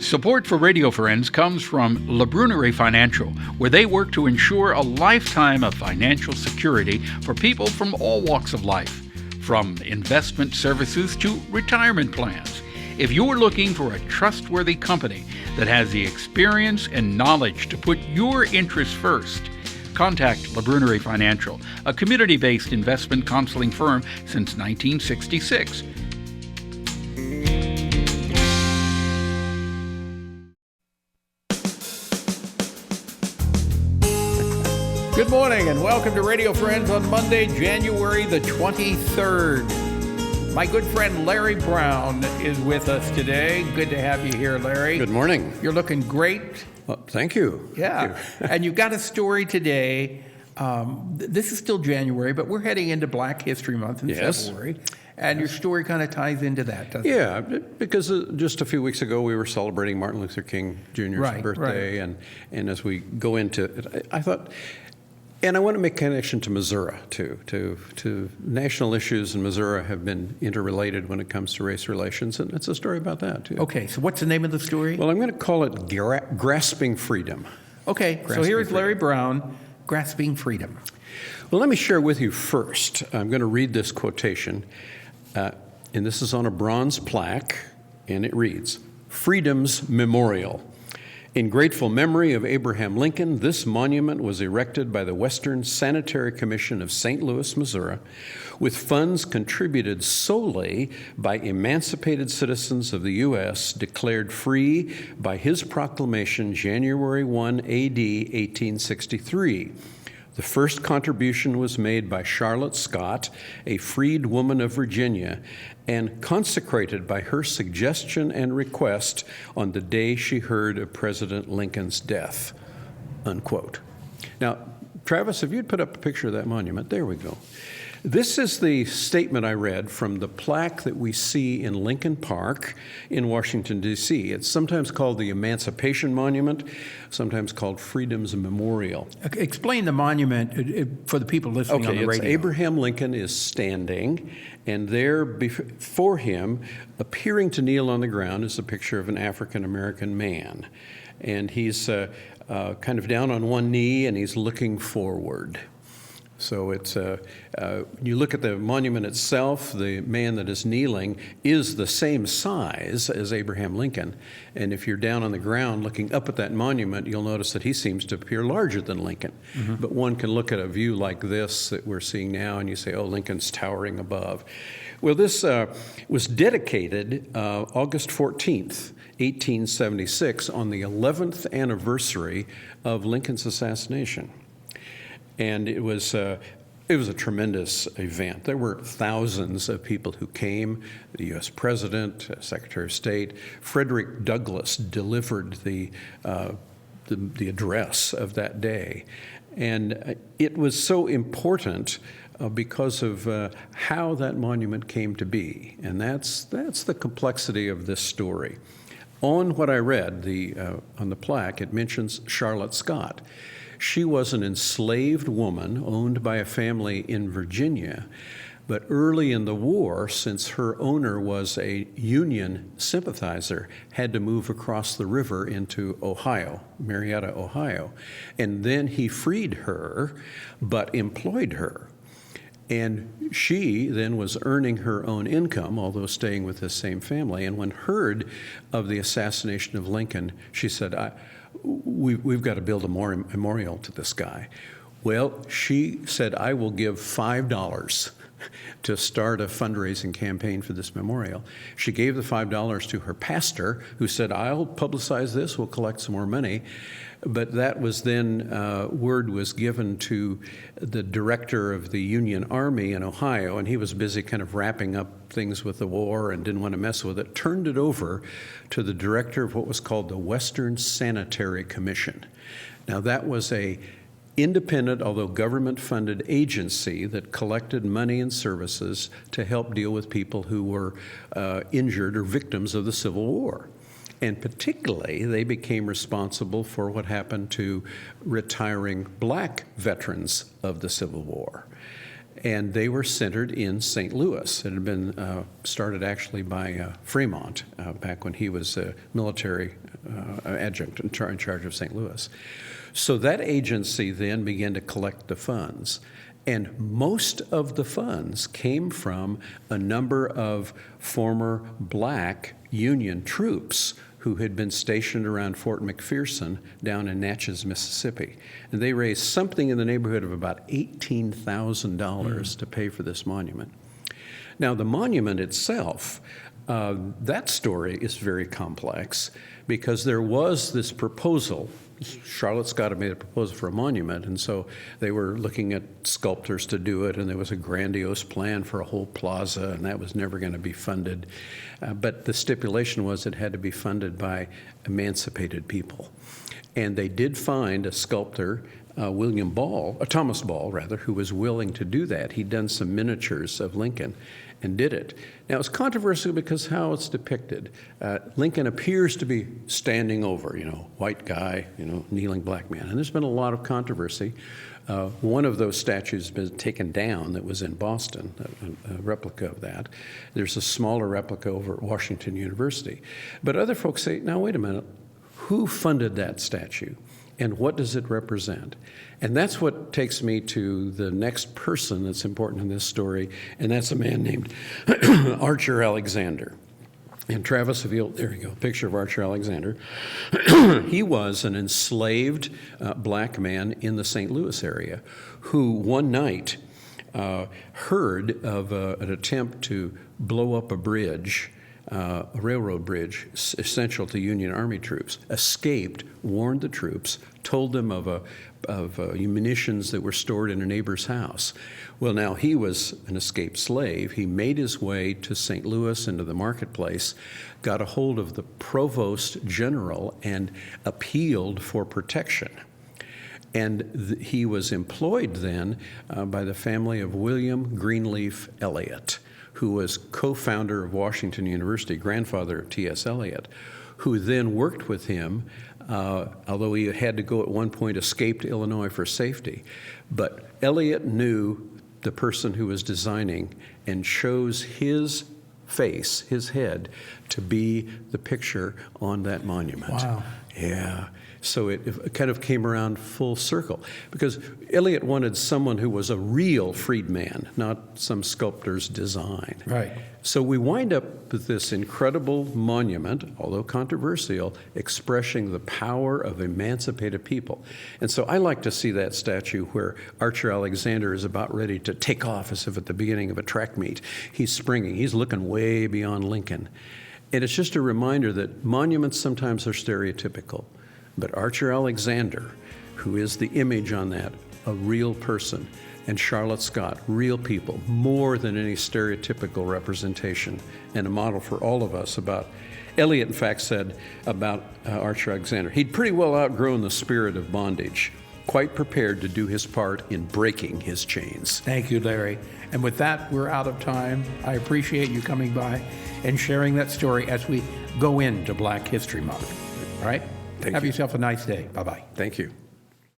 Support for Radio Friends comes from La Brunerie Financial, where they work to ensure a lifetime of financial security for people from all walks of life, from investment services to retirement plans. If you're looking for a trustworthy company that has the experience and knowledge to put your interests first, contact La Brunerie Financial, a community-based investment counseling firm since 1966. Good morning and welcome to Radio Friends on Monday, January the 23rd. My good friend Larry Brown is with us today. Good to have you here, Larry. Good morning. You're looking great. Well, thank you. Yeah. Thank you. And you've got a story today. This is still January, but we're heading into Black History Month in February. And your story kind of ties into that, doesn't it? Yeah, because just a few weeks ago we were celebrating Martin Luther King Jr.'s birthday. Right. And as we go into it, I thought, and I want to make a connection to Missouri, too. To national issues in Missouri have been interrelated when it comes to race relations, and it's a story about that, too. Okay, so what's the name of the story? Well, I'm going to call it Grasping Freedom. Okay, so here's Larry Brown, Grasping Freedom. Well, let me share with you first. I'm going to read this quotation, and this is on a bronze plaque, and it reads, "Freedom's Memorial. In grateful memory of Abraham Lincoln, this monument was erected by the Western Sanitary Commission of St. Louis, Missouri, with funds contributed solely by emancipated citizens of the U.S. declared free by his proclamation January 1, A.D. 1863. The first contribution was made by Charlotte Scott, a freed woman of Virginia, and consecrated by her suggestion and request on the day she heard of President Lincoln's death," unquote. Now, Travis, if you'd put up a picture of that monument, there we go. This is the statement I read from the plaque that we see in Lincoln Park in Washington, D.C. It's sometimes called the Emancipation Monument, sometimes called Freedom's Memorial. Explain the monument for the people listening on the radio. Abraham Lincoln is standing, and there before him, appearing to kneel on the ground, is a picture of an African-American man. And he's kind of down on one knee, and he's looking forward. So it's you look at the monument itself, the man that is kneeling is the same size as Abraham Lincoln. And if you're down on the ground looking up at that monument, you'll notice that he seems to appear larger than Lincoln. Mm-hmm. But one can look at a view like this that we're seeing now and you say, oh, Lincoln's towering above. Well, this was dedicated August 14th, 1876, on the 11th anniversary of Lincoln's assassination. And it was a tremendous event. There were thousands of people who came. The U.S. President, Secretary of State, Frederick Douglass delivered the address of that day. And it was so important because of how that monument came to be. And that's the complexity of this story. On what I read, on the plaque, it mentions Charlotte Scott. She was an enslaved woman owned by a family in Virginia, but early in the war, since her owner was a Union sympathizer, had to move across the river into Ohio, Marietta, Ohio. And then he freed her, but employed her. And she then was earning her own income, although staying with the same family. And when heard of the assassination of Lincoln, she said, we've got to build a memorial to this guy. Well, she said, I will give $5 to start a fundraising campaign for this memorial. She gave the $5 to her pastor, who said, I'll publicize this, we'll collect some more money. But that was then, word was given to the director of the Union Army in Ohio, and he was busy kind of wrapping up things with the war and didn't want to mess with it, turned it over to the director of what was called the Western Sanitary Commission. Now, that was a independent, although government-funded agency that collected money and services to help deal with people who were injured or victims of the Civil War. And particularly, they became responsible for what happened to retiring black veterans of the Civil War. And they were centered in St. Louis. It had been started actually by Fremont back when he was a military adjunct in charge of St. Louis. So that agency then began to collect the funds. And most of the funds came from a number of former black Union troops who had been stationed around Fort McPherson down in Natchez, Mississippi. And they raised something in the neighborhood of about $18,000 to pay for this monument. Now, the monument itself, that story is very complex because there was this proposal. Charlotte Scott had made a proposal for a monument, and so they were looking at sculptors to do it, and there was a grandiose plan for a whole plaza, and that was never going to be funded. But the stipulation was it had to be funded by emancipated people. And they did find a sculptor, Thomas Ball, who was willing to do that. He'd done some miniatures of Lincoln and did it. Now, it's controversial because how it's depicted. Lincoln appears to be standing over, white guy, kneeling black man. And there's been a lot of controversy. One of those statues has been taken down that was in Boston, a replica of that. There's a smaller replica over at Washington University. But other folks say, now, wait a minute, who funded that statue? And what does it represent? And that's what takes me to the next person that's important in this story, and that's a man named Archer Alexander. And Travis Seville, there you go, picture of Archer Alexander. He was an enslaved black man in the St. Louis area who one night heard of an attempt to blow up a bridge, a railroad bridge essential to Union Army troops, escaped, warned the troops, told them of munitions that were stored in a neighbor's house. Well, now he was an escaped slave. He made his way to St. Louis into the marketplace, got a hold of the provost general, and appealed for protection. And he was employed then by the family of William Greenleaf Eliot, who was co-founder of Washington University, grandfather of T.S. Eliot, who then worked with him, although he had to go at one point, escape to Illinois for safety. But Eliot knew the person who was designing and chose his face, his head, to be the picture on that monument. Wow. Yeah. So it kind of came around full circle because Eliot wanted someone who was a real freedman, not some sculptor's design. Right. So we wind up with this incredible monument, although controversial, expressing the power of emancipated people. And so I like to see that statue where Archer Alexander is about ready to take off as if at the beginning of a track meet. He's springing. He's looking way beyond Lincoln. And it's just a reminder that monuments sometimes are stereotypical. But Archer Alexander, who is the image on that, a real person, and Charlotte Scott, real people, more than any stereotypical representation, and a model for all of us about. Eliot, in fact, said about Archer Alexander, he'd pretty well outgrown the spirit of bondage, quite prepared to do his part in breaking his chains. Thank you, Larry. And with that, we're out of time. I appreciate you coming by and sharing that story as we go into Black History Month. All right? Have yourself a nice day. Bye-bye. Thank you.